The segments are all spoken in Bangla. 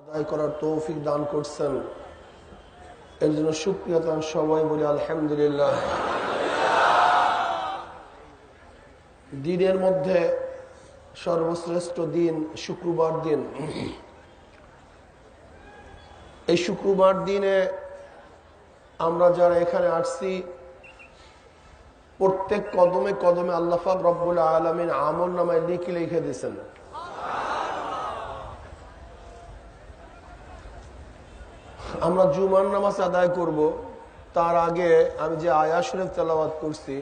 আদায় করার তৌফিক দান করছেন, এর জন্য শুকরিয়া তার সবাই বলি আলহামদুলিল্লাহ। দিনের মধ্যে সর্বশ্রেষ্ঠ দিন শুক্রবার দিন। এই শুক্রবার দিনে আমরা যারা এখানে আসছি, প্রত্যেক কদমে কদমে আল্লাহ পাক রব্বুল আলামিন আমল নামায় নেকি লিখে দিয়েছেন। আমরা জুমার নামাজ আদায় করব, তার আগে আমি যে আয়াত শরীফ তেলাওয়াত করছি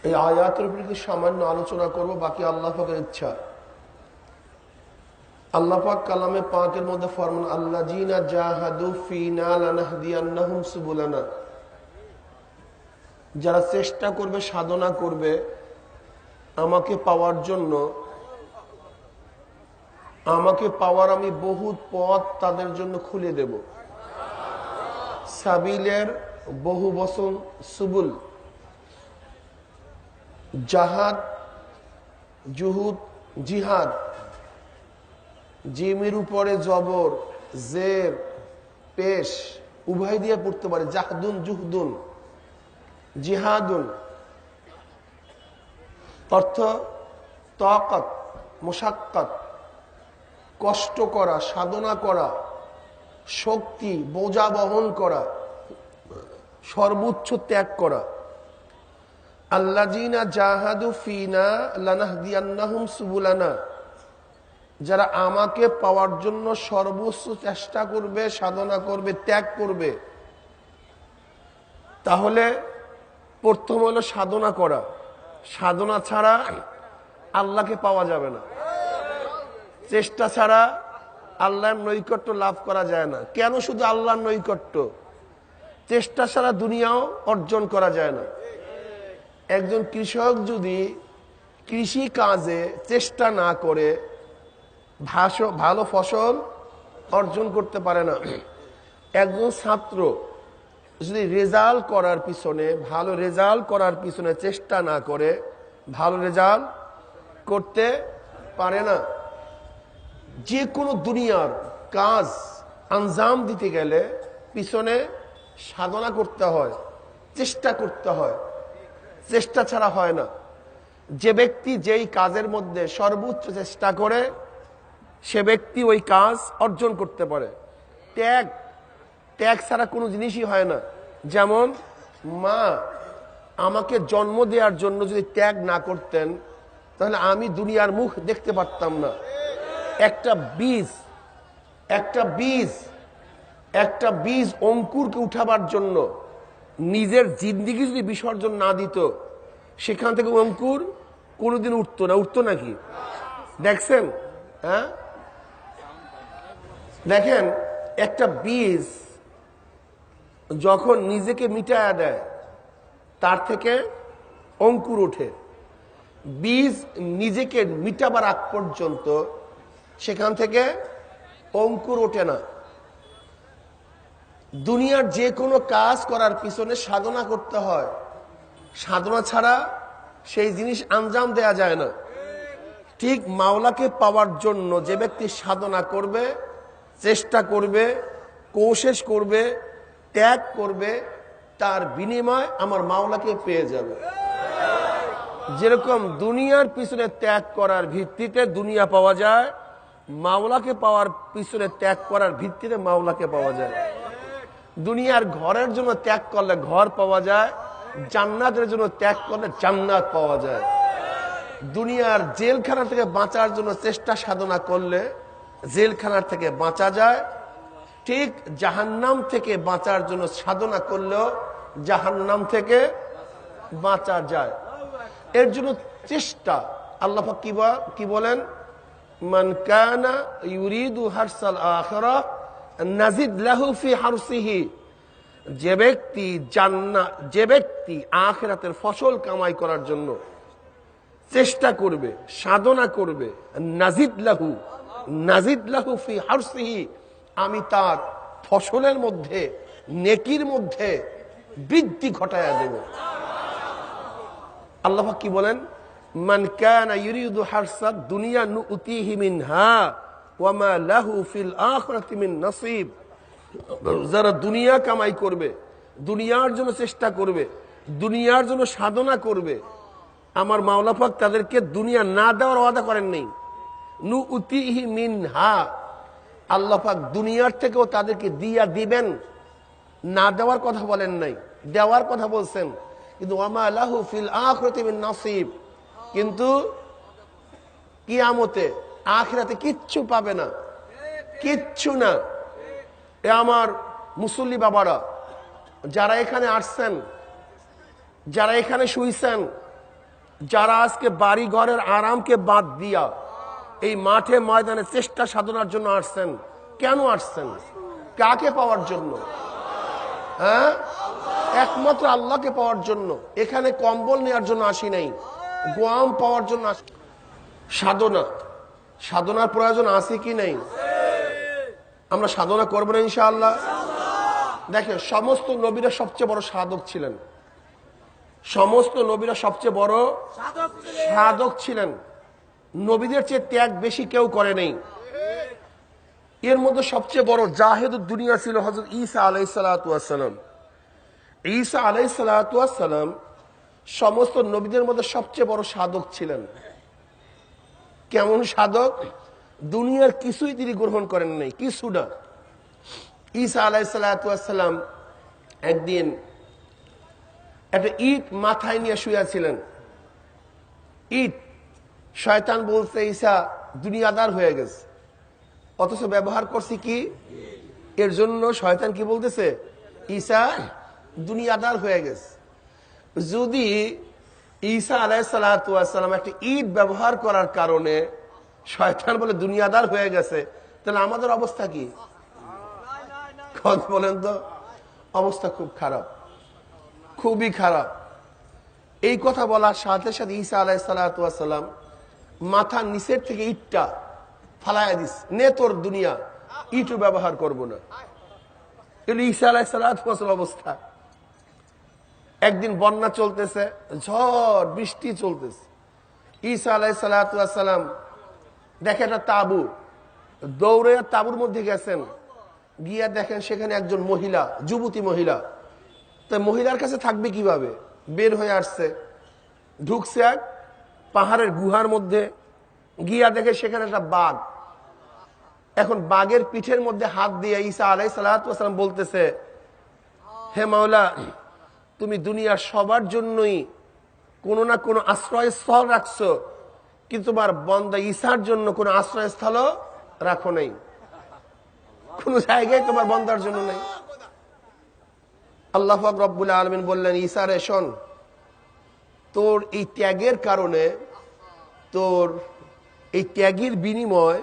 এই আয়াতের উপর একটু সামান্য আলোচনা করব, বাকি আল্লাহ পাকের ইচ্ছা। আল্লাহ পাক কালামে পাকের মধ্যে ফরমান, আল্লাযীনা জাহাদু ফীনা লানাহদিয়ান্নাহুম সুবুলানা, যারা চেষ্টা করবে, সাধনা করবে আমাকে পাওয়ার জন্য, আমাকে পাওয়ার আমি বহুত পথ তাদের জন্য খুলে দেব। সাবিলের বহু বচন সুবুল, জাহাদ, জুহুদ, জিহাদ, জিমের উপরে জবর, জের, পেশ উভয় দিয়ে পড়তে পারে। জাহদুন, জুহদুন, জিহাদুন অর্থ তাকাত, মুশাক্কাত, কষ্ট করা, সাধনা করা, শক্তি, বোঝা বহন করা, সর্বোচ্চ ত্যাগ করা। আল্লাযীনা জাহাদু ফীনা লানাহদিয়ান্নাহুম সুবুলানা, যারা আমাকে পাওয়ার জন্য সর্বোচ্চ চেষ্টা করবে, সাধনা করবে, ত্যাগ করবে। তাহলে প্রথম হলো সাধনা করা। সাধনা ছাড়া আল্লাহকে পাওয়া যাবে না। চেষ্টা ছাড়া আল্লাহর নৈকট্য লাভ করা যায় না। কেন শুধু আল্লাহর নৈকট্য? চেষ্টা ছাড়া দুনিয়াও অর্জন করা যায় না। একজন কৃষক যদি কৃষি কাজে চেষ্টা না করে ভালো ফসল অর্জন করতে পারে না। একজন ছাত্র যদি রেজাল্ট করার পিছনে, ভালো রেজাল্ট করার পিছনে চেষ্টা না করে ভালো রেজাল্ট করতে পারে না। যে কোনো দুনিয়ার কাজ আঞ্জাম দিতে গেলে পিছনে সাধনা করতে হয়, চেষ্টা করতে হয়। চেষ্টা ছাড়া হয় না। যে ব্যক্তি যেই কাজের মধ্যে সর্বোচ্চ চেষ্টা করে সে ব্যক্তি ওই কাজ অর্জন করতে পারে। ত্যাগ ছাড়া কোনো জিনিসই হয় না। যেমন মা আমাকে জন্ম দেওয়ার জন্য যদি ত্যাগ না করতেন তাহলে আমি দুনিয়ার মুখ দেখতে পারতাম না। একটা বীজ অঙ্কুরকে উঠাবার জন্য নিজের জিন্দিগি যদি বিসর্জন না দিত, সেখান থেকে অঙ্কুর কোনোদিন উঠতো না। উঠতো নাকি? দেখছেন? হ্যাঁ, দেখেন একটা বীজ যখন নিজেকে মিটায়া দেয় তার থেকে অঙ্কুর ওঠে। বীজ নিজেকে মিটাবার আগ পর্যন্ত সেখান থেকে অঙ্কুর ওঠে না। দুনিয়ার যে কোনো কাজ করার পিছনে সাধনা করতে হয়। সাধনা ছাড়া সেই জিনিস আঞ্জাম দেয়া যায় না। ঠিক মাওলাকে পাওয়ার জন্য যে ব্যক্তি সাধনা করবে, চেষ্টা করবে, কোশিশ করবে, ত্যাগ করবে, তার বিনিময় আমার মাওলাকে পেয়ে যাবে। যেরকম দুনিয়ার পিছনে ত্যাগ করার ভিত্তিতে দুনিয়া পাওয়া যায়, মাওলাকে পাওয়ার পিছনে ত্যাগ করার ভিত্তিতে মাওলাকে পাওয়া যায়। দুনিয়ার ঘরের জন্য ত্যাগ করলে ঘর পাওয়া যায়, জান্নাতের জন্য ত্যাগ করলে জান্নাত পাওয়া যায়। দুনিয়ার জেলখানা থেকে বাঁচার জন্য চেষ্টা সাধনা করলে জেলখানার থেকে বাঁচা যায়। ঠিক জাহান্নাম থেকে বাঁচার জন্য সাধনা করলেও জাহান্নাম থেকে বাঁচা যায়। এর জন্য চেষ্টা। আল্লাহ পাক কি বলেন? মান কানা ইউরিদু হারসাল আখিরাহ নাজিদ লাহু ফি হারসিহি, যে ব্যক্তি আখিরাতের ফসল কামাই করার জন্য চেষ্টা করবে, সাধনা করবে, নাজিদ লাহু ফি হারসিহি, আমি তার ফসলের মধ্যে, নেকির মধ্যে বৃদ্ধি ঘটায়া দেব। আল্লাহ কি বলেন? মান কানা ইউরিদু হারসাদ দুনিয়া নুতিহি মিনহা ওয়ামা লাহু ফিল আখিরাতি মিন নসিব। যারা দুনিয়া কামাই করবে, দুনিয়ার জন্য চেষ্টা করবে, দুনিয়ার জন্য সাধনা করবে, আমার মাওলা পাক তাদেরকে দুনিয়া না দেওয়ার ওয়াদা করেন নাই। নুতিহি মিনহা, আল্লাহ পাক দুনিয়ার থেকেও তাদেরকে দিয়া দিবেন, না দেওয়ার কথা বলেন নাই, দেওয়ার কথা বলছেন। কিন্তু ওয়ামা লাহু ফিল আখিরাতি মিন নসিব, কিন্তু কিয়ামতে আখিরাতে কিচ্ছু পাবে না, কিচ্ছু না। এ আমার মুসল্লি বাবারা, যারা এখানে আসছেন, যারা এখানে শুইছেন, যারা আজকে বাড়ি ঘরের আরামকে বাদ দিয়া এই মাঠে ময়দানে চেষ্টা সাধনার জন্য আসছেন, কেন আসছেন? কাকে পাওয়ার জন্য? হ্যাঁ, একমাত্র আল্লাহকে পাওয়ার জন্য। এখানে কম্বল নেওয়ার জন্য আসি নাই, গোয়াম পাওয়ার জন্য আসি। সাধনা, সাধনার প্রয়োজন আছে কি নেই? আমরা সাধনা করবো না ইনশাআল্লাহ। দেখেন, সমস্ত নবীরা সবচেয়ে বড় সাধক ছিলেন, সমস্ত নবীরা সবচেয়ে বড় সাধক ছিলেন। নবীদের চেয়ে ত্যাগ বেশি কেউ করে নেই। এর মধ্যে সবচেয়ে বড় জাহেদুদ দুনিয়া ছিল হযরত ঈসা আলাইহিস সালাতু ওয়াস সালাম। ঈসা আলাইহিস সালাতু ওয়াস সালাম সমস্ত নবীদের মধ্যে সবচেয়ে বড় সাধক ছিলেন। কেমন সাধক? দুনিয়ার কিছুই তিনি গ্রহণ করেন নাই, কিছু না। ঈসা আলাইহিস সালাতু ওয়াস সালাম একদিন একটা ইট মাথায় নিয়ে শুয়েছিলেন। ইট, শয়তান বলছে ঈসা দুনিয়াদার হয়ে গেছে, অথচ ব্যবহার করছি কি এর জন্য? শয়তান কি বলতেছে? ঈসা দুনিয়াদার হয়ে গেছে। যদি ঈসা আলাইহিস সালাতু ওয়াস সালাম একটা ইট ব্যবহার করার কারণে শয়তান বলে দুনিয়াদার হয়ে গেছে, তাহলে আমাদের অবস্থা কি? কথা বলেন তো। অবস্থা খুব খারাপ, খুবই খারাপ। এই কথা বলার সাথে সাথে ঈসা আলাইহিস সালাতু ওয়াস সালাম মাথার নিচের থেকে ইটটা ফালাইয়া দিস, নে তোর দুনিয়া, ইটও ব্যবহার করব না। এগুলো ঈসা আলাইহিস সালাতু ওয়াস সালাম অবস্থা। একদিন বন্যা চলতেছে, ঝড় বৃষ্টি চলতেছে। ঈসা আলাইহিস সালাতু ওয়াস সালাম দেখে একটা তাঁবু, দৌড়ে তাঁবুর মধ্যে গেছেন, গিয়া দেখেন সেখানে একজন মহিলা, যুবতী মহিলা। তাই মহিলার কাছে থাকবে কিভাবে? বের হয়ে আসছে, ঢুকছে এক পাহাড়ের গুহার মধ্যে, গিয়া দেখে সেখানে একটা বাঘ। এখন বাঘের পিঠের মধ্যে হাত দিয়ে ঈসা আলাইহিস সালাতু ওয়াস সালাম বলতেছে, হে মাওলা, তুমি দুনিয়ার সবার জন্যই কোনো না কোনো আশ্রয়স্থল রাখছো, কিন্তু তোমার বান্দা ঈসার জন্য কোনো আশ্রয়স্থল রাখো নাই, কোন জায়গায় তোমার বান্দার জন্য নেই। আল্লাহ পাক রব্বুল আলামিন বললেন, ঈসা রে শোন, তোর এই ত্যাগের কারণে, তোর এই ত্যাগের বিনিময়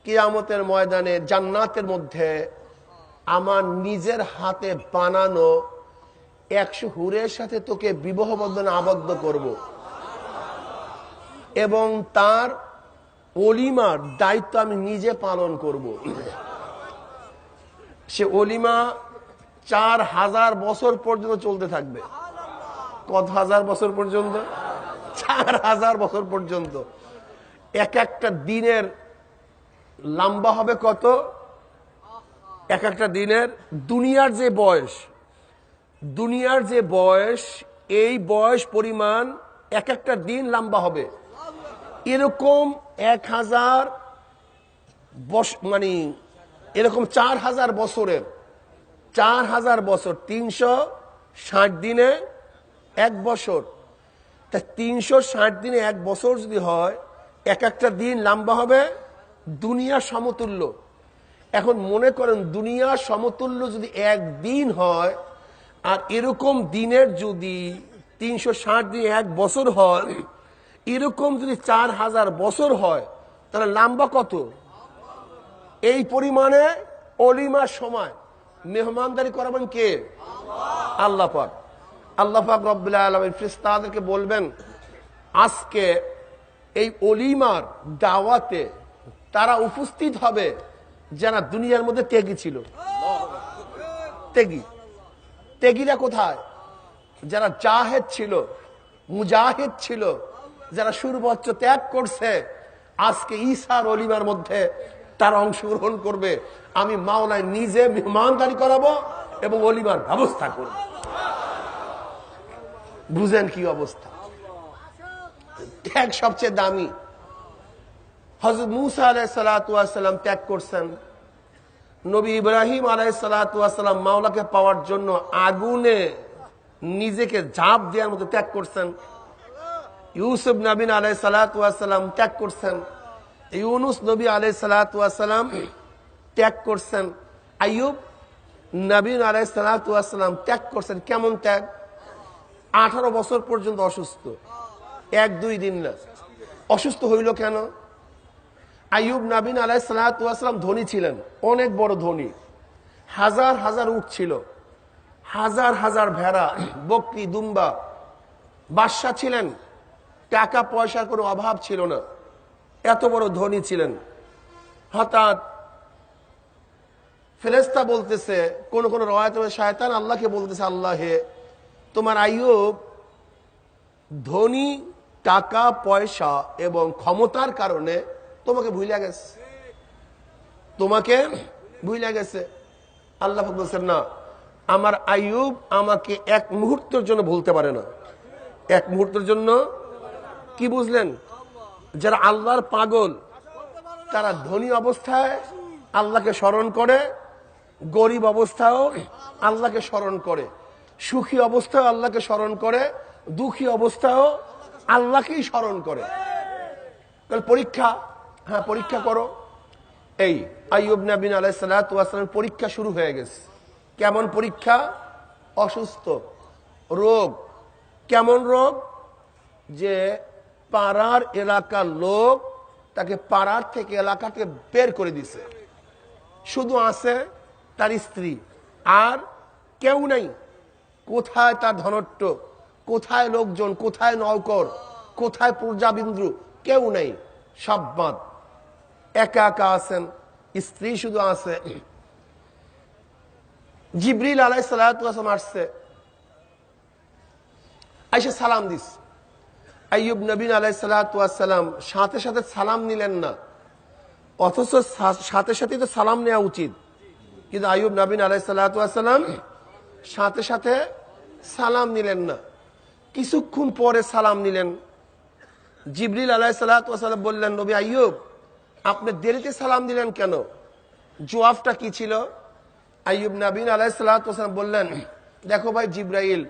কিয়ামতের ময়দানে জান্নাতের মধ্যে আমার নিজের হাতে বানানো 100 হুরের সাথে তোকে বিবাহ বন্ধনে আবদ্ধ করব, এবং তার অলিমার দায়িত্ব আমি নিজে পালন করব। সে অলিমা 4000 বছর পর্যন্ত চলতে থাকবে। কত হাজার বছর পর্যন্ত? 4000 বছর পর্যন্ত। এক একটা দিনের লম্বা হবে কত? এক একটা দিনের, দুনিয়ার যে বয়স, দুনিয়ার যে বয়স, এই বয়স পরিমাণ এক একটা দিন লম্বা হবে। এরকম 1000 মানে এরকম 4000 বছরের, 4000 বছর, 360 দিনে 1 বছর। তা 360 দিনে 1 বছর যদি হয়, এক একটা দিন লম্বা হবে দুনিয়ার সমতুল্য। এখন মনে করেন দুনিয়ার সমতুল্য যদি একদিন হয়, আর এরকম দিনের যদি 360 দিনে 1 বছর হয়, এরকম যদি 4000 বছর হয়, তাহলে লম্বা কত? এই পরিমাণে অলিমার সময় মেহমানদারি করাবেন কে? আল্লাহ পাক। আল্লাহ পাক রব্বুল আলামিন ফেরেশতাদেরকে বলবেন, আজকে এই অলিমার দাওয়াতে তারা উপস্থিত হবে যারা দুনিয়ার মধ্যে ত্যাগী ছিল। ত্যাগী, ত্যাগীরা কোথায়? যারা জাহেদ ছিল, মুজাহিদ ছিল, যারা সর্বোচ্চ ত্যাগ করছে, আজকে ঈসার অলিমার মধ্যে তারা অংশগ্রহণ করবে, আমি মাওলায় নিজে মেহমানদারি করাবো এবং অলিমার ব্যবস্থা করব। বুঝেন কি অবস্থা। ত্যাগ সবচেয়ে দামি। হযরত মূসা আলাইহিস সালাতু ওয়াস সালাম ত্যাগ করছেন। নবী ইব্রাহিম আলাইহিস সালাতু ওয়াস সালাম মাওলাকে পাওয়ার জন্য আগুনে নিজেকে ঝাঁপ দেওয়ার মতো ত্যাগ করছেন। ইউসুফ নবী আলাইহিস সালাতু ওয়াস সালাম ত্যাগ করছেন। ইউনুস নবী আলাইহিস সালাতু ওয়াস সালাম ত্যাগ করছেন। আইয়ুব নবী আলাইহিস সালাতু ওয়াস সালাম ত্যাগ করছেন। কেমন ত্যাগ? 18 বছর পর্যন্ত অসুস্থ, 1-2 দিন না। অসুস্থ হইল কেন? আইয়ুব নবী আলাইহিস সালাতু ওয়াস সালাম ধনী ছিলেন, অনেক বড় ধনী। হাজার হাজার উট ছিল, হাজার হাজার ভেড়া, বকরি, দুম্বা। বাদশা ছিলেন, টাকা পয়সার কোনো অভাব ছিল না, এত বড় ধনী ছিলেন। হঠাৎ ফেরেশতা বলতেছে, কোন কোন রওয়ায়াতে শয়তান আল্লাহকে বলতেছে, আল্লাহ হে, তোমার আইয়ুব ধনী, টাকা পয়সা এবং ক্ষমতার কারণে তোমাকে ভুলে গেছে, তোমাকে ভুলে গেছে। আল্লাহ বলছেন, না, আমার আইয়ুব আমাকে এক মুহূর্তের জন্য ভুলতে পারে না। এক মুহূর্তের জন্য। কি বুঝলেন? যারা আল্লাহর পাগল তারা ধনী অবস্থায় আল্লাহকে স্মরণ করে, গরিব অবস্থায়ও আল্লাহকে স্মরণ করে, সুখী অবস্থায় আল্লাহকে স্মরণ করে, দুঃখী অবস্থায়ও আল্লাহকেই স্মরণ করে। পরীক্ষা, হ্যাঁ পরীক্ষা করো। এই আইয়ুব নবী আলাইহিস সালাতু ওয়াস সালামের পরীক্ষা শুরু হয়ে গেছে। কেমন পরীক্ষা? অসুস্থ, রোগ। কেমন রোগ? যে পাড়ার এলাকার লোক তাকে পাড়ার থেকে এলাকা থেকে বের করে দিছে। শুধু আছে তার স্ত্রী, আর কেউ নেই। কোথায় তার ধনট্য, কোথায় লোকজন, কোথায় নৌকর, কোথায় প্রজাবিন্দু, কেউ নেই, সব বাদ। একা একা আছেন, স্ত্রী শুধু আছে। জিবরিল আলাইহিস সালাতু ওয়াস সালাম আসছে, আইসা সালাম দিস। আইয়ুব নবী আলাইহিস সালাতু ওয়াস সালাম সাথে সাথে সালাম নিলেন না, অথচ সাথে সাথে তো সালাম নেওয়া উচিত, কিন্তু আইয়ুব নবী আলাইহিস সালাতু ওয়াস সালাম সাথে সাথে সালাম নিলেন না। কিছুক্ষণ পরে সালাম নিলেন। জিবরিল আলাইহিস সালাতু ওয়াস সালাম বললেন, নবী আইয়ুব, আপনি দেরিতে সালাম দিলেন কেন? জবাবটা কি ছিল? আইয়ুব নবী আলাইহিস সালাতু ওয়াস সালাম বললেন, দেখো ভাই জিবরাইল,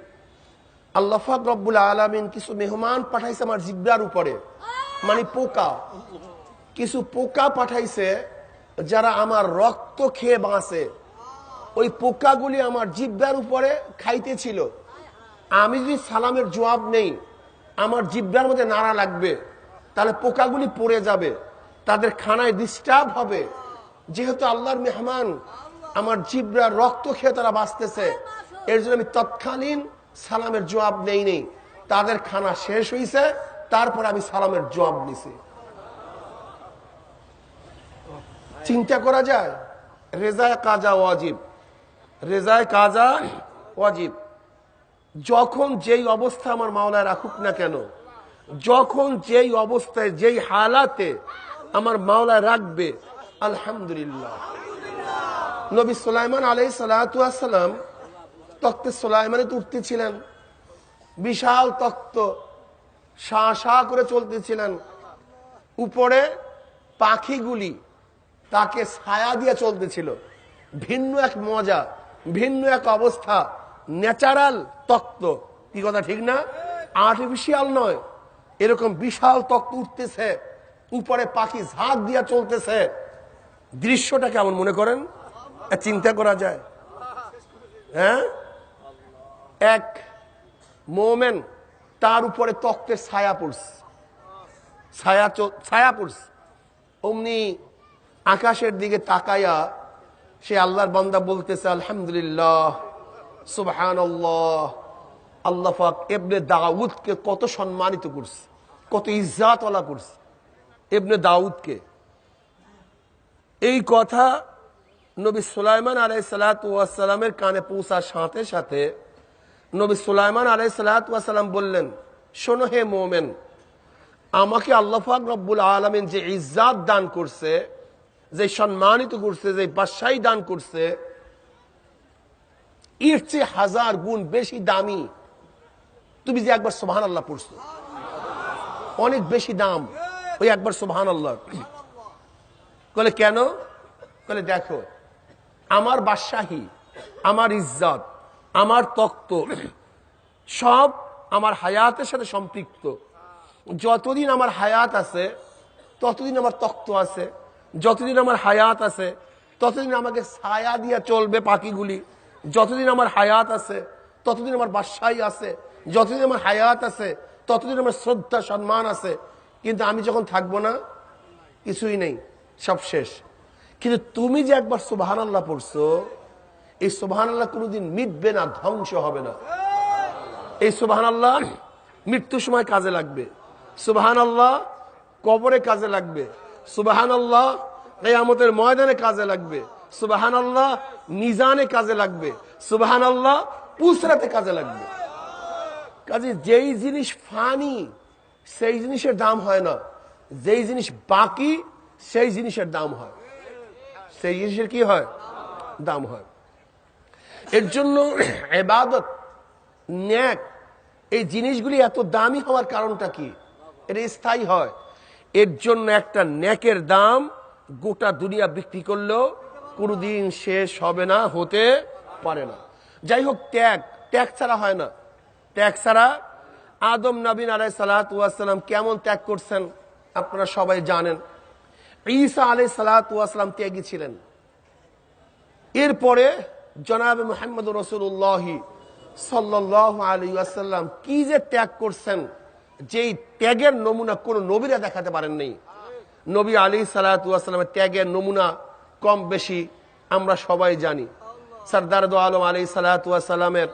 আল্লাহ পাক রব্বুল আলামিন কিছু মেহমান পাঠাইছে আমার জিহ্বার উপরে, মানে পোকা। কিছু পোকা পাঠাইছে যারা আমার রক্ত খেয়ে বাঁচে। ওই পোকাগুলি আমার জিহ্বার উপরে খাইতেছিল। আমি যদি সালামের জবাব নেই, আমার জিহ্বার মধ্যে নাড়া লাগবে, তাহলে পোকাগুলি পড়ে যাবে, তাদের খানায় ডিস্টার্ব হবে। যেহেতু আল্লাহর মেহমান, আমার জিহ্বার রক্ত খেয়ে তারা বাঁচতেছে, এর জন্য আমি তৎকালীন সালামের জবাব নেই। তাদের খানা শেষ হয়েছে, তারপর আমি সালামের জবাব নিছি। চিন্তা করা যায়? রেজায় কাজা ওয়াজিব, রেজায় কাজা ওয়াজিব। যখন যেই অবস্থা আমার মাওলায় রাখুক না কেন, যখন যেই অবস্থায় যেই হালাতে আমার মাওলায় রাখবে, আলহামদুলিল্লাহ। নবী সুলাইমান আলাইহিস সালাতু ওয়াস সালাম তখ্তে সুলাইমানে উঠতেছিলেন, বিশাল তখ্ত, শাঁ শাঁ করে চলতেছিলেন। উপরে পাখিগুলি তাকে ছায়া দিয়ে চলতেছিল। ভিন্ন এক মজা, ভিন্ন এক অবস্থা, ন্যাচারাল তখ্ত। কি কথা ঠিক না? আর্টিফিশিয়াল নয়। এরকম বিশাল তখ্ত উঠতেছে, উপরে পাখি ঝাঁক দিয়া চলতেছে। দৃশ্যটা কেমন মনে করেন? চিন্তা করা যায়? হ্যাঁ, এক মোমেন, তার উপরে তখ্তের ছায়া পড়ছে, ছায়া পড়ছে। অমনি আকাশের দিকে তাকায়া সে আল্লাহর বান্দা বলতেছে, আলহামদুলিল্লাহ, সুবহানাল্লাহ। আল্লাহ পাক ইবনে দাউদকে কত সম্মানিত করছে, কত ইজ্জতওয়ালা করছে ইবনে দাউদকে। এই কথা নবী সুলাইমান আলাইহিস সালাতু ওয়াস সালামের কানে পৌঁছার সাথে সাথে নবী সুলাইমান আলাইহিস সালাতু ওয়াস সালাম বললেন, শোনো হে মোমেন, আমাকে আল্লাহ পাক রব্বুল আলামিন যে ইজ্জাত দান করছে, যে সম্মানিত করছে, যে বাদশাহী দান করছে, এর চেয়ে 1000 গুণ বেশি দামি তুমি যে একবার সুবহানাল্লাহ পড়ছো, অনেক বেশি দাম ওই একবার সুবহানাল্লাহ। বলে কেন? বলে দেখো, আমার বাদশাহী, আমার ইজ্জত, আমার তখ্ত সব আমার হায়াতের সাথে সম্পৃক্ত। যতদিন আমার হায়াত আছে ততদিন আমার তখ্ত আছে, যতদিন আমার হায়াত আছে ততদিন আমাকে ছায়া দিয়া চলবে পাখিগুলি, যতদিন আমার হায়াত আছে ততদিন আমার বাদশাহী আছে, যতদিন আমার হায়াত আছে ততদিন আমার শ্রদ্ধা সম্মান আছে। কিন্তু আমি যখন থাকবো না, কিছুই নেই, সব শেষ। কিন্তু তুমি যে একবার সুবহানাল্লাহ পড়ছো, এই সুবহানাল্লাহ কোনোদিন মিটবে না, ধ্বংস হবে না। এই সুবহানাল্লাহ মৃত্যুর সময় কাজে লাগবে, সুবহানাল্লাহ কবরে কাজে লাগবে, সুবহানাল্লাহ কিয়ামতের ময়দানে কাজে লাগবে, সুবহানাল্লাহ মিজানে কাজে লাগবে, সুবহানাল্লাহ পুসরাতে কাজে লাগবে। কাজে যেই জিনিস ফানি সেই জিনিসের দাম হয় না, যেই জিনিস বাকি সেই জিনিসের দাম হয়, সেই জিনিসের কি হয়? দাম হয়। এর জন্য ইবাদত, নেক, এই জিনিসগুলি এত দামি হওয়ার কারণটা কি? এটা স্থায়ী হয়। এর জন্য একটা নেকের দাম গোটা দুনিয়া বিক্রি করলেও কোনোদিন শেষ হবে না, হতে পারে না। যাই হোক, ত্যাগ, ত্যাগ ছাড়া হয় না। ত্যাগ ছাড়া আদম নবী আলাইহিস সালাতু ওয়াস সালাম কেমন ত্যাগ করছেন আপনারা সবাই জানেন। ঈসা আলাইহিস সালাতু ওয়াস সালাম ত্যাগী ছিলেন। এরপরে জনাবে মুহাম্মদুর রাসূলুল্লাহ সাল্লাল্লাহু আলাইহি ওয়াসাল্লাম কি যে ত্যাগ করছেন, যেই ত্যাগের নমুনা কোন নবীরা দেখাতে পারেন নাই। নবী আলাইহিস সালাতু ওয়াস সালামের ত্যাগের নমুনা কম বেশি আমরা সবাই জানি। সরদার দো আলম আলাইহিস সালাতু ওয়াস সালামের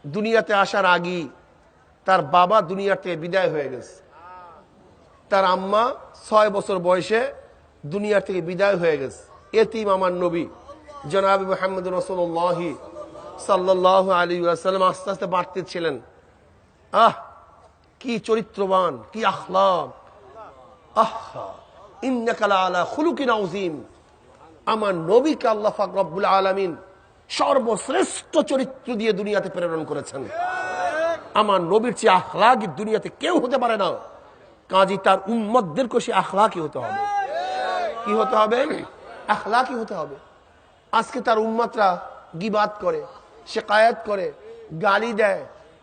দুনিয়াতে আসার আগেই তার বাবা দুনিয়া থেকে বিদায় হয়ে গেছে। তার আম্মা 6 বছর বয়সে দুনিয়া থেকে বিদায় হয়ে গেছে। এতিম আমার নবী জনাব মুহাম্মদ রাসূলুল্লাহ সাল্লাল্লাহু আলাইহি ওয়াসাল্লাম আস্তে আস্তে বাড়তে ছিলেন। কি চরিত্রবান, কি আখলাক! ইন্নাকা লাআলা খুলুকিন আযীম। আমার নবীকে আল্লাহ পাক রব্বুল আলামিন সর্বশ্রেষ্ঠ চরিত্র দিয়ে দুনিয়াতে প্রেরণ করেছেন। আমার নবীর চেয়ে আখলাকি দুনিয়াতে কেউ হতে পারে না। কাজী তার উম্মতদেরকে সে আখলাকি হতে হবে। কি হতে হবে? আখলাকি হতে হবে। আজকে তার উম্মতরা গীবাত করে, শিকায়াত করে, গালি দেয়,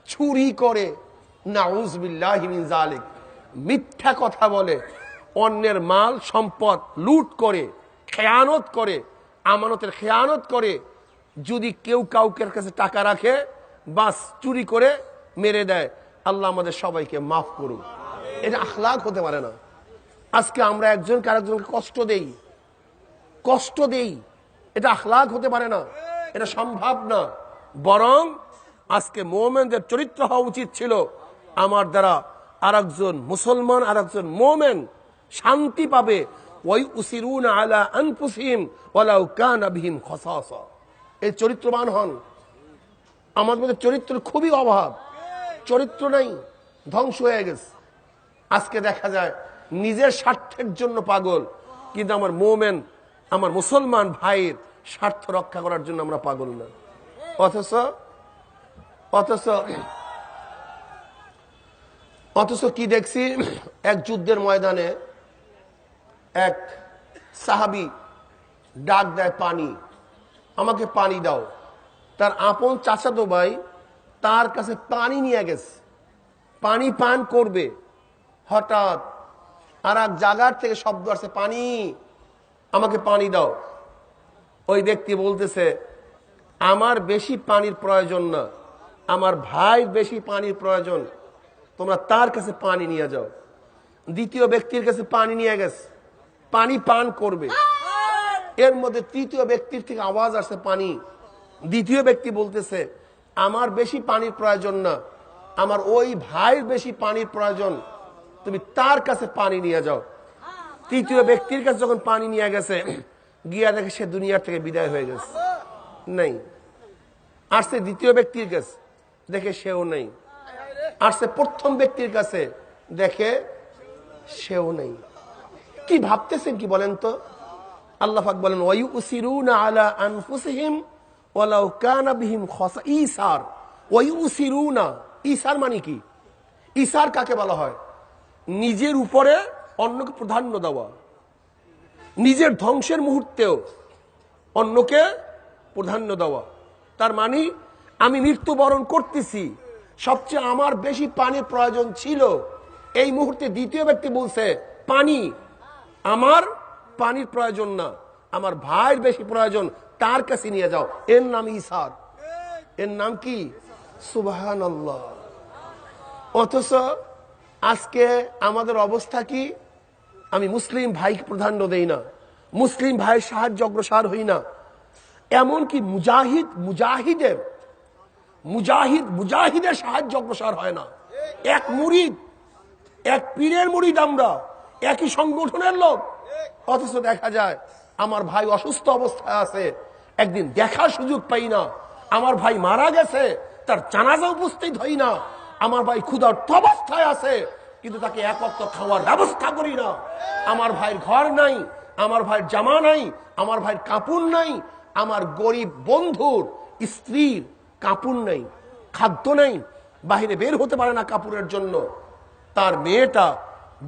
চুরি করে, নাউজ বিল্লাহি মিন যালিক, মিথ্যা কথা বলে, অন্যের মাল সম্পদ লুট করে, খেয়ানত করে, আমানতের খেয়ানত করে। যদি কেউ কাউকের কাছে টাকা রাখে, বাস চুরি করে মেরে দেয়। আল্লাহ আমাদের সবাইকে মাফ করুন। এটা আখলাক হতে পারে না। আজকে আমরা একজনকে আরেকজনকে কষ্ট দেই, এটা আখলাক হতে পারে না, এটা সম্ভব না। বরং আজকে মুমিনদের চরিত্র হওয়া উচিত ছিল, আমার দ্বারা আরেকজন মুসলমান, আরেকজন মুমিন শান্তি পাবে। ওয়াই উসিরুনা আলা আনফুসিহিম ওয়ালাউ কানা বিহিম খাসাসা। এই চরিত্রবান হন। আমাদের মধ্যে চরিত্রের খুবই অভাব, চরিত্র নাই, ধ্বংস হয়ে গেছে। আজকে দেখা যায় নিজের স্বার্থের জন্য পাগল, কিন্তু আমার মুমিন, আমার মুসলমান ভাইয়ের স্বার্থ রক্ষা করার জন্য আমরা পাগল না। অথচ কি দেখছি, এক যুদ্ধের ময়দানে এক সাহাবী ডাক দেয়, পানি, আমাকে পানি দাও। তার আপন চাচাতো ভাই তার কাছে পানি নিয়ে গেছে, পানি পান করবে। হঠাৎ আর এক জায়গার থেকে শব্দ আসছে, পানি, আমাকে পানি দাও। ওই ব্যক্তি বলতেছে, আমার বেশি পানির প্রয়োজন না, আমার ভাই বেশি পানির প্রয়োজন, তোমরা তার কাছে পানি নিয়ে যাও। দ্বিতীয় ব্যক্তির কাছে পানি নিয়ে গেছে, পানি পান করবে। এর মধ্যে তৃতীয় ব্যক্তির থেকে আওয়াজ আসছে, পানি। দ্বিতীয় ব্যক্তি বলতেছে, আমার বেশি পানির প্রয়োজন না, আমার ওই ভাইয়ের বেশি পানির প্রয়োজন, তুমি তার কাছে পানি নিয়ে যাও। তৃতীয় ব্যক্তির কাছে যখন পানি নিয়ে গেছে, গিয়া দেখে সে দুনিয়ার থেকে বিদায় হয়ে গেছে, নেই। আসছে দ্বিতীয় ব্যক্তির কাছে, দেখে সেও নেই। আসছে প্রথম ব্যক্তির কাছে, দেখে সেও নেই। কি ভাবতেছেন কি বলেন তো? আল্লাহ পাক বলেন ওয়ায়ুসিরুনা আলা আনফুসিহিম ওয়ালাউ কানা বিহিম খাসা। ইসার, ওয়ায়ুসিরুনা, ইসার মানে কি? ইসার কাকে বলা হয়? নিজের উপরে অন্যকে প্রাধান্য দেওয়া, নিজের ধ্বংসের মুহূর্তেও অন্যকে প্রাধান্য দেওয়া। তার মানে আমি মৃত্যুবরণ করতেছি, সবচেয়ে আমার বেশি পানির প্রয়োজন ছিল, এই মুহূর্তে দ্বিতীয় ব্যক্তি বলছে পানি, আমার পানির প্রয়োজন না, আমার ভাইয়ের বেশি প্রয়োজন, তার কাছে নিয়ে যাও। এর নাম ইসার, এর নাম কি? সুবহানাল্লাহ। অথচ আজকে আমাদের অবস্থা কি? আমি মুসলিম ভাইকে প্রাধান্য দেই না, মুসলিম ভাইয়ের সাহায্য অগ্রসর হই না। এমনকি মুজাহিদের সাহায্য অগ্রসর হয় না। এক মুরিদ, এক পীরের মুরিদ, আমরা একই সংগঠনের লোক, অথচ দেখা যায় আমার ভাই অসুস্থ অবস্থায় আছে, একদিন দেখার সুযোগ পাই না। আমার ভাই মারা গেছে, তার জানাজা উপস্থিত হই না। আমার ভাই ক্ষুধার্ত অবস্থায় আছে, কিন্তু তাকে এক ওয়াক্ত খাওয়ার ব্যবস্থা করি না। আমার ভাইয়ের ঘর নাই, আমার ভাইয়ের জামা নাই, আমার ভাইয়ের কাপড় নাই, আমার গরিব বন্ধুর স্ত্রীর কাপড় নাই, খাদ্য নাই, বাহিরে বের হতে পারে না কাপড়ের জন্য, তার মেয়েটা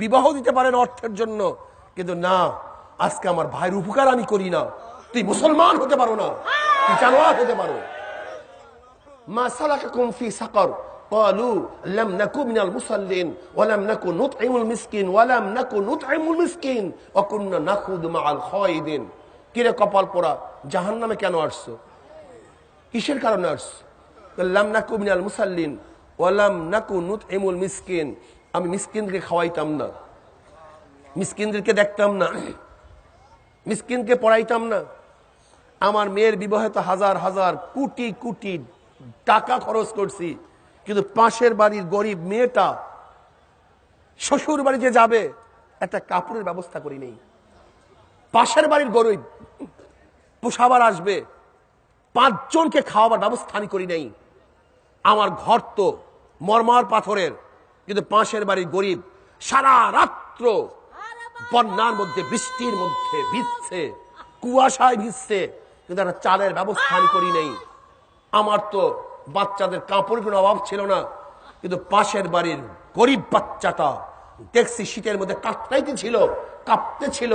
বিবাহ দিতে পারে না অর্থের জন্য। কিন্তু না, আজকে আমার ভাইয়ের উপকার আমি করি না। তুই মুসলমান হতে পারো না, তুই জানোয়ার হতে পারো। মা সালাকাকুম ফি সাকার ক্বালু লাম নাকু মিনাল মুসাল্লিন ওয়া লাম নাকু নুতঈমুল মিসকিন ওয়া লাম নাকু নুতঈমুল মিসকিন ওয়া কুননা নাখুদু মাআল খায়িদিন। কিরে কপাল পোড়া, জাহান্নামে কেন আসছো? কিসের কারণে আসছো? লাম নাকু মিনাল মুসাল্লিন ওয়া লাম নাকু নুতঈমুল মিসকিন, আমি মিসকিনকে খাওয়াইতাম না, মিসকিনদেরকে দেখতাম না, মিসকিনকে পড়াইতাম না। আমার মেয়ের বিবাহে তো হাজার হাজার কোটি কোটি টাকা খরচ করছি, কিন্তু পাশের বাড়ির গরিব মেয়েটা শ্বশুর বাড়িতে যাবে, একটা কাপড়ের ব্যবস্থা করি নেই। পাশের বাড়ির গরিব পোষাবার আসবে, 5 জনকে খাওয়াবার ব্যবস্থা আমি করি নেই। আমার ঘর তো মরমার পাথরের, কিন্তু পাশের বাড়ির গরিব সারা রাত্র বন্যার মধ্যে, বৃষ্টির মধ্যে ভিজছে, কুয়াশায় ভিজছে, কিন্তু একটা চালের ব্যবস্থা আমি করি নেই। আমার তো বাচ্চাদের কাপড়ের কোনো অভাব ছিল না, কিন্তু পাশের বাড়ির গরিব বাচ্চাটা দেখছি শীতের মধ্যে কাঁপতে ছিল, কাঁপতে ছিল,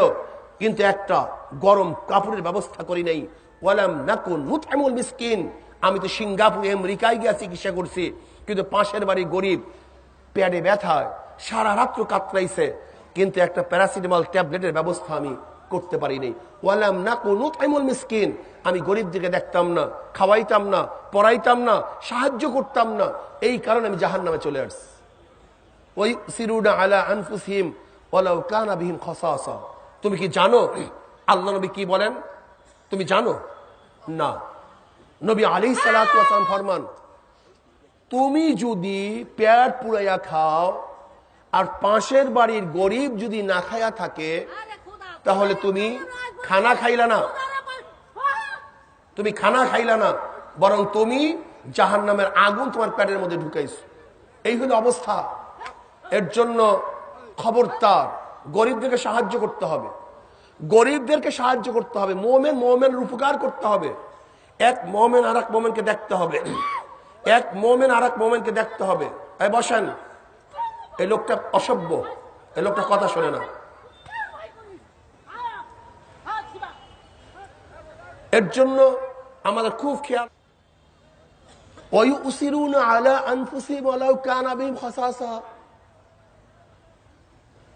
কিন্তু একটা গরম কাপড়ের ব্যবস্থা করি নাই। ওয়ালাম নাকুন নুতঈমুল মিসকিন, আমি তো সিঙ্গাপুর আমেরিকায় গিয়ে চিকিৎসা করছি, কিন্তু পাশের বাড়ির গরিব পেটে ব্যথায় সারা রাত্র কাতরাইছে, কিন্তু একটা প্যারাসিটামল ট্যাবলেটের ব্যবস্থা আমি করতে পারি নাই। ওয়ালাম নাকুন নুতঈমুল মিসকিন, আমি গরিবদেরকে দেখতাম না, খাওয়াইতাম না, পড়াইতাম না, সাহায্য করতাম না, এই কারণে আমি জাহান্নামে চলে আসছি। ওয়ায়ুসিরুনা আলা আনফুসিহিম ওয়ালাউ কানা বিহিম খাসাসা। তুমি কি জানো আল্লাহ নবী কি বলেন? তুমি জানো না? নবী আলাইহিস সালাতু ওয়াস সালাম ফরমান, তুমি যদি পেট পুড়াইয়া খাও আর পাশের বাড়ির গরিব যদি না খায়া থাকে, তাহলে তুমি খানা খাইলা না, তুমি খানা খাইলা না, বরং তুমি জাহান্নামের আগুন তোমার পেটের মধ্যে ঢুকাইছো। এই হলো অবস্থা। এর জন্য খবরদার, গরিবদেরকে সাহায্য করতে হবে, গরিবদেরকে সাহায্য করতে হবে, মোমেনের উপকার করতে হবে। এক মোমেন আর এক মোমেনকে দেখতে হবে, এক মোমেন আর এক মোমেনকে দেখতে হবে। এই বসেন, এই লোকটা অসভ্য, এই লোকটা কথা শোনে না। এর জন্য আমাদের খুব খেয়াল। ওয়ায়ুসিরুনা আলা আনফুসিহিম ওয়ালাউ কানা বিহিম খাসাসা,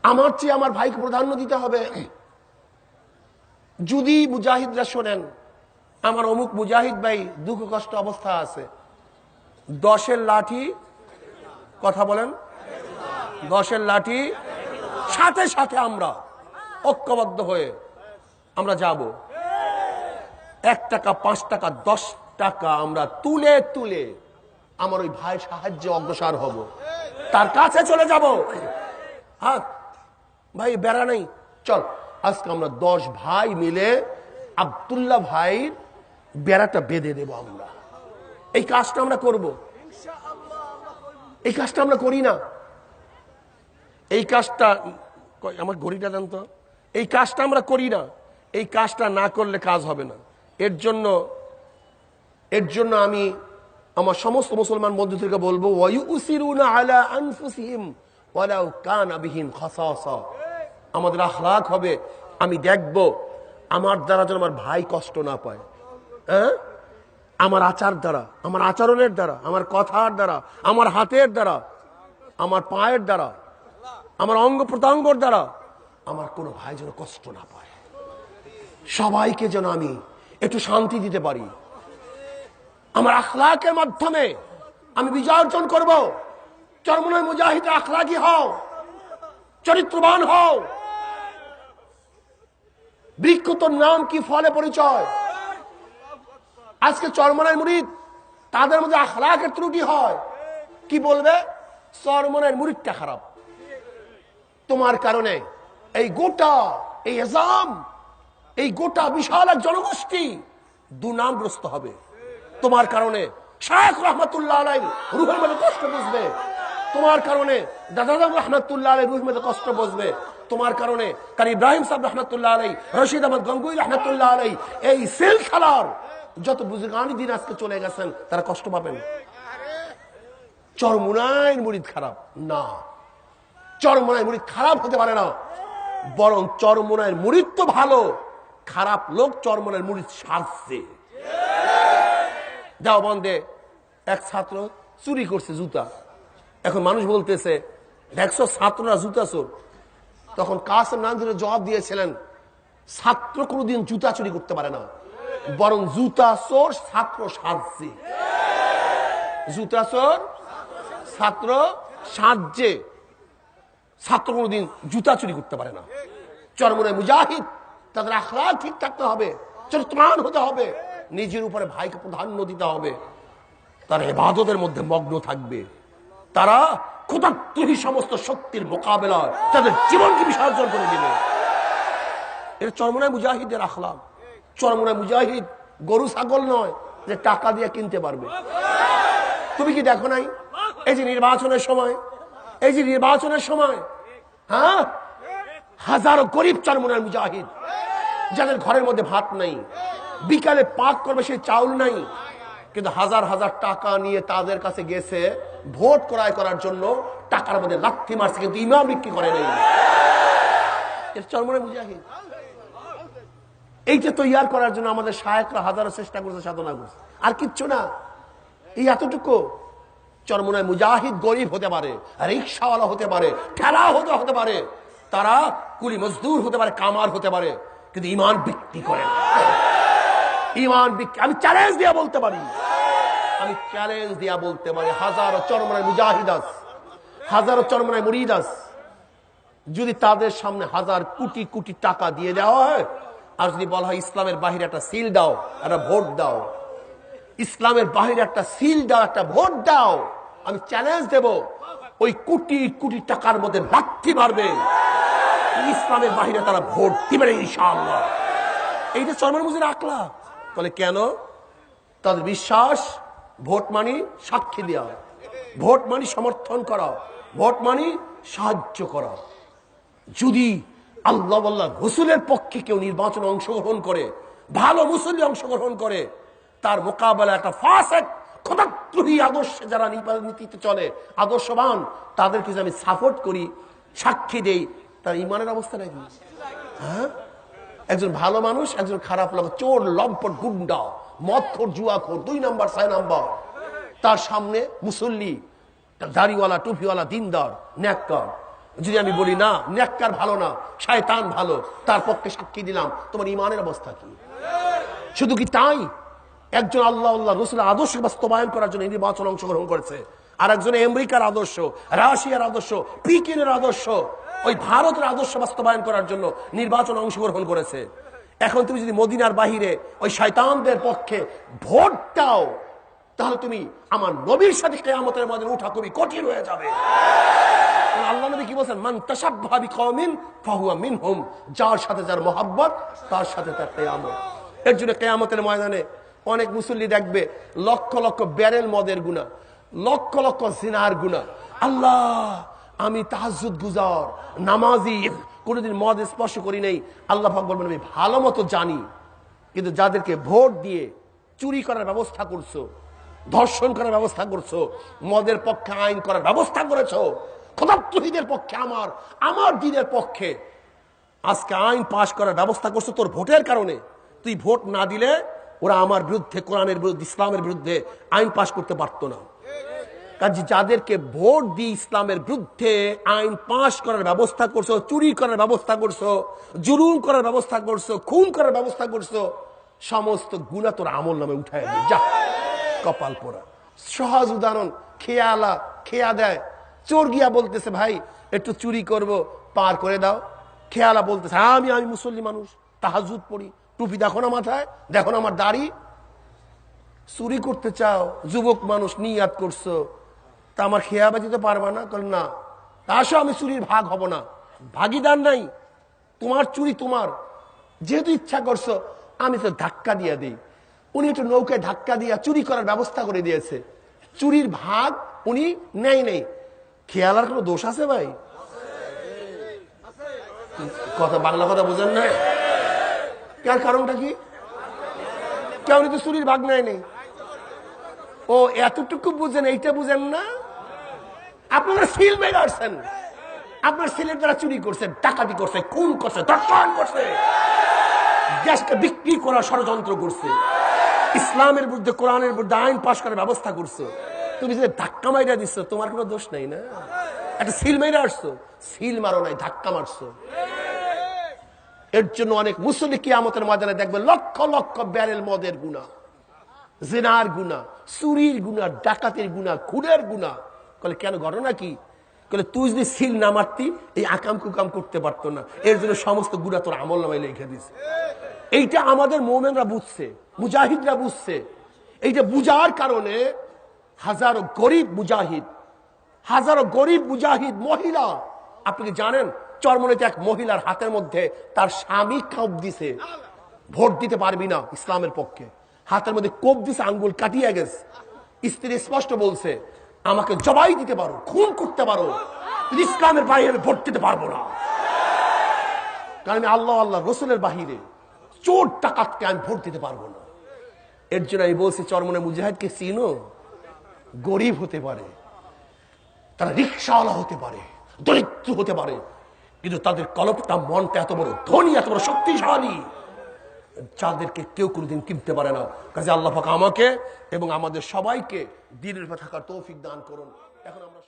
আমার চেয়ে আমার ভাইকে প্রাধান্য দিতে হবে। যদি মুজাহিদরা শোনেন, আমার অমুক মুজাহিদ ভাই দুঃখ কষ্ট অবস্থা আছে, 10-এর লাঠি, কথা বলেন, 10-এর লাঠি, সাথে সাথে আমরা ঐক্যবদ্ধ হয়ে আমরা যাব। 1 টাকা, 5 টাকা, 10 টাকা আমরা তুলে তুলে আমার ওই ভাই সাহায্যে অগ্রসর হব, তার কাছে চলে যাব। হ্যাঁ ভাই, বেড়া নেই, চল আজকে আমরা 10 ভাই মিলে আব্দুল্লাহ ভাইয়ের বেড়াটা বেঁধে দেব। আমরা এই কাজটা আমরা করব, এই কাজটা আমরা করি না। এই কাজটা আমার ঘড়িটা দেন তো। এই কাজটা আমরা করি না, এই কাজটা না করলে কাজ হবে না। এর জন্য আমি আমার সমস্ত মুসলমান বন্ধুদেরকে বলবো, ওয়ায়ুসিরুনা আলা আনফুসিহিম ওয়ালাউ কানা বিহিম খাসাসা। আমাদের আখলাক হবে, আমি দেখব আমার দ্বারা যেন আমার ভাই কষ্ট না পায়। হ্যাঁ, আমার আচার দ্বারা, আমার আচরণের দ্বারা, আমার কথার দ্বারা, আমার হাতের দ্বারা, আমার পায়ের দ্বারা, আমার অঙ্গ প্রত্যঙ্গর দ্বারা আমার কোনো ভাই যেন কষ্ট না পায়। সবাইকে যেন আমি একটু শান্তি দিতে পারি। আমার আখলাকের মাধ্যমে আমি বিজয় অর্জন করব। চরমনায় মুজাহিদ আখলাকি হও, চরিত্রবান হও। বৃক্ষ তোর নাম কি, ফলে পরিচয়। আজকে চরমনায় মুরিদ, তাদের মধ্যে আখলাকের ত্রুটি হয়, কি বলবে? চরমনায় মুরিদটা খারাপ। তোমার কারণে এই গোটা, এই এজাম, এই গোটা বিশাল এক জনগোষ্ঠী দুর্নামগ্রস্ত হবে তোমার কারণে। শায়েখ রহমাতুল্লাহ আলাইহি রুহের মধ্যে কষ্ট বুঝবে তোমার কারণে। দাদা রহমাতুল্লাহ আলাইহি রুহের মধ্যে কষ্ট বুঝবে তোমার কারণে। কারণ ইব্রাহিম সাহেব রহমাতুল্লাহ আলাইহি, রশিদ আহমদ গঙ্গুই রহমাতুল্লাহ আলাইহি, এই সিলসিলার যত বুজুর্গানি দিন আজকে চলে গেছেন, তারা কষ্ট পাবেন। চরমনায় মুরিদ খারাপ না, চরমনায় মুরিদ খারাপ হতে পারে না, বরং চরমনায় মুরিদ তো ভালো, খারাপ লোক চরমনায় মুরিদ সাজছে। দেওবন্দে এক ছাত্র চুরি করছে জুতা। এখন মানুষ বলতেছে, দেখছো ছাত্ররা জুতা চোর। তখন কাসেম নানজির জবাব দিয়েছিলেন, ছাত্র কোনোদিন জুতা চুরি করতে পারে না, বরং জুতা চোর ছাত্র সাজছে। জুতা চোর ছাত্র সাজছে, ছাত্র কোনোদিন জুতা চুরি করতে পারে না। চরমনায় মুজাহিদ, তাদের আখলাক ঠিক থাকতে হবে, চরিত্রবান হতে হবে, নিজের উপরে ভাইকে প্রাধান্য দিতে হবে, তারা ইবাদতের মধ্যে মগ্ন থাকবে, তারা ক্ষুধার্তহী সমস্ত শক্তির মোকাবেলায় তাদের জীবনকে বিসর্জন করে দিবে। এটা চরমনায় মুজাহিদের আখলাক। চরমনায় মুজাহিদ গরু ছাগল নয় যে টাকা দিয়ে কিনতে পারবে। তুমি কি দেখো নাই এই যে নির্বাচনের সময়, এই যে নির্বাচনের সময়, হ্যাঁ, হাজারো গরিব চরমনায় মুজাহিদ যাদের ঘরের মধ্যে ভাত নাই, বিকালে পাক করবে সেই চাউল নাই, কিন্তু হাজার হাজার টাকা নিয়ে তাদের কাছে গেছে ভোট ক্রয় করার জন্য, টাকার মধ্যে লাথি মারছে, কিন্তু ইমাম বিক্রি করে নেই। চরমনায় মুজাহিদ এইটা তৈয়ার করার জন্য আমাদের শায়েখরা হাজারো চেষ্টা করছে, সাধনা করছে, আর কিচ্ছু না। এই এতটুকু। চরমনায় মুজাহিদ গরিব হতে পারে, রিক্সাওয়ালা হতে পারে, ঠেলা হতে পারে, তারা কুলি মজদুর হতে পারে, কামার হতে পারে, কিন্তু ইমান বিক্রি করে না। ইমান বিক্রি, আমি চ্যালেঞ্জ দিয়া বলতে পারি, হাজারো চরমনায় মুজাহিদ আছে, হাজারো চরমনায় মুরিদ আছে, যদি তাদের সামনে হাজার কোটি কোটি টাকা দিয়ে দেওয়া হয়, আর যদি বলা হয় ইসলামের বাহিরে একটা সিল দাও, একটা ভোট দাও, ইসলামের বাহিরে একটা সিল দাও, একটা ভোট দাও, আমি চ্যালেঞ্জ দেব, ওই কোটি কোটি টাকার মধ্যে লাথি মারবে, ইসলামের বাহিরে তারা ভোট দিবে না ইনশাআল্লাহ। এইটা চরমনায় মুজাহিদের আখলাক। বলে কেন? তাদের বিশ্বাস ভোট মানি সাক্ষী দেওয়া, ভোট মানি সমর্থন করা, ভোট মানি সাহায্য করা। যদি আল্লাহ আল্লাহ রসুলের পক্ষে কেউ নির্বাচনে অংশগ্রহণ করে, ভালো মুসল্লি অংশগ্রহণ করে, তার মোকাবেলা একটা ফাসেক ক্ষুধার্তহী আদর্শে যারা নীতিতে চলে, আদর্শবান, তাদেরকে যদি আমি সাপোর্ট করি, সাক্ষী দেই, তার ইমানের অবস্থাটা কি? হ্যাঁ, একজন ভালো মানুষ, একজন খারাপ লোক, চোর, লম্পট, গুন্ডা, মদখোর, জুয়াখোর, 2 নাম্বার 6 নাম্বার, তার সামনে মুসল্লি, দাড়িওয়ালা, টুপিওয়ালা, দিনদার, নেককার। যদি আমি বলি না, নেককার ভালো না, শয়তান ভালো, তার পক্ষে সাক্ষী দিলাম, তোমার ইমানের অবস্থা কি? শুধু কি তাই? একজন আল্লাহ আল্লাহ রসুলের আদর্শ বাস্তবায়ন করার জন্য নির্বাচন অংশগ্রহণ করেছে, আর একজন আমেরিকার আদর্শ, রাশিয়ার আদর্শ, পিকিনের আদর্শ, ওই ভারতের আদর্শ বাস্তবায়ন করার জন্য নির্বাচন অংশগ্রহণ করেছে। এখন তুমি যদি মদিনার বাহিরে ওই শয়তানদের পক্ষে ভোট দাও, তাহলে তুমি আমার নবীর সাথে কিয়ামতের ময়দানে উঠা খুবই কঠিন হয়ে যাবে। আল্লাহ নবী কি বলেন? মান তাশাব্বাহা বিকওমিন ফাহুয়া মিনহুম, যার সাথে যার মহব্বত, তার সাথে তার কিয়ামত। এর জন্য কিয়ামতের ময়দানে অনেক মুসল্লি দেখবে লক্ষ লক্ষ ব্যারেল মদের গুনাহ, লক্ষ লক্ষ জিনার গুনাহ। আল্লাহ, আমি তাহাজ্জুদ গুজার, নামাজি, কোনোদিন মদ স্পর্শ করি নাই। আল্লাহ পাক বলবেন আমি ভালো মতো জানি। কিন্তু যাদেরকে ভোট দিয়ে চুরি করার ব্যবস্থা করছো, ধর্ষণ করার ব্যবস্থা করছো, মদের পক্ষে আইন করার ব্যবস্থা করেছো, খোদাত্তহীদের পক্ষে আমার দিনের পক্ষে আজকে আইন পাশ করার ব্যবস্থা করছো তোর ভোটের কারণে। তুই ভোট না দিলে ওরা আমার বিরুদ্ধে, কোরআনের বিরুদ্ধে, ইসলামের বিরুদ্ধে আইন পাশ করতে পারতো না। কাজে যাদেরকে ভোট দিয়ে ইসলামের বিরুদ্ধে আইন পাশ করার ব্যবস্থা করছো, চুরি করার ব্যবস্থা করছো, জুলুম করার ব্যবস্থা করছো, খুন করার ব্যবস্থা করছো, সমস্ত গুনাহ তোর আমল নামে উঠায় দেয়। যা কপাল পোড়া। সহজ উদাহরণ, খেয়া দেয়। চোর গিয়া বলতেছে ভাই একটু চুরি করব, পার করে দাও। খেয়ালা বলতেছে আমি মুসল্লি মানুষ, তাহাজ্জুদ পড়ি, টুপি দেখো না মাথায়, দেখো না আমার দাড়ি। চুরি করতে চাও, যুবক মানুষ, নিয়াত করছো, তা আমার খেয়া বাজিতে পারবা না? না, আসো আমি চুরির ভাগ হব না, ভাগিদার নাই, তোমার চুরি তোমার। যেহেতু ইচ্ছা করছো আমি তো ধাক্কা দিয়ে দিই। উনি একটু নৌকায় ধাক্কা দিয়া চুরি করার ব্যবস্থা করে দিয়েছে, চুরির ভাগ উনি নেই। খেয়ালার কোনো দোষ আছে ভাই? কথা বাংলা কথা বুঝেন না? কার কারণটা কি? কেউ তো চুরির ভাগ নেই। ও এতটুকু বুঝেন, এইটা বুঝেন না? আপনারা সিল মেরে আসছেন, আপনার সিলের দ্বারা চুরি করছে, ডাকাতি করছে, খুন করছে, ধর্ষণ করছে, দেশকে বিক্রি করার ষড়যন্ত্র করছে, ইসলামের বিরুদ্ধে, কোরআনের বিরুদ্ধে আইন পাশ করার ব্যবস্থা করছো। তুমি যে ধাক্কা মাইরা দিচ্ছ, তোমার কোনো দোষ নাই না? একটা সিল মেরে আসছো, সিল মারো নাই, ধাক্কা মারছো। এর জন্য অনেক মুসল্লি কিয়ামতের ময়দানে দেখবে লক্ষ লক্ষ ব্যারেল মদের গুনাহ, জিনার গুনাহ, চুরির গুনাহ, ডাকাতির গুনাহ, খুনের গুনাহ। বলে কেন, ঘটনা কি? বলে তুই যদি সিল না মারতি এই আকাম কুকাম করতে পারতো না, এর জন্য সমস্ত গুনাহ তোর আমল নামায় লিখে দিছে। এইটা আমাদের মুমিনরা বুঝছে, মুজাহিদরা বুঝছে। এইটা বুঝার কারণে হাজারো গরিব মুজাহিদ মহিলা, আপনি কি জানেন চরমনাইতে এক মহিলার হাতের মধ্যে তার স্বামী কোপ দিছে, ভোট দিতে পারবি না ইসলামের পক্ষে, হাতের মধ্যে কোপ দিছে, আঙ্গুল কাটিয়ে গেছে। স্ত্রী স্পষ্ট বলছে আমাকে জবাই দিতে পারো, খুন করতে পারো, ইসলামের বাইরে আমি ভোট দিতে পারবো না, কারণ আমি আল্লাহ রসুলের বাহিরে চোর ডাকাতকে আমি ভোট দিতে পারবো না। এর জন্য আমি বলছি চরমনাই মুজাহিদকে চিনো, গরিব হতে পারে, তারা রিক্সাওয়ালা হতে পারে, দরিদ্র হতে পারে, কিন্তু তাদের কলবটা, মনটা এত বড় ধনী, এত বড় শক্তিশালী, যাদেরকে কেউ কোনোদিন কিনতে পারে না। কাজে আল্লাহ পাক আমাকে এবং আমাদের সবাইকে দ্বীনের উপর থাকার তৌফিক দান করুন। এখন আমরা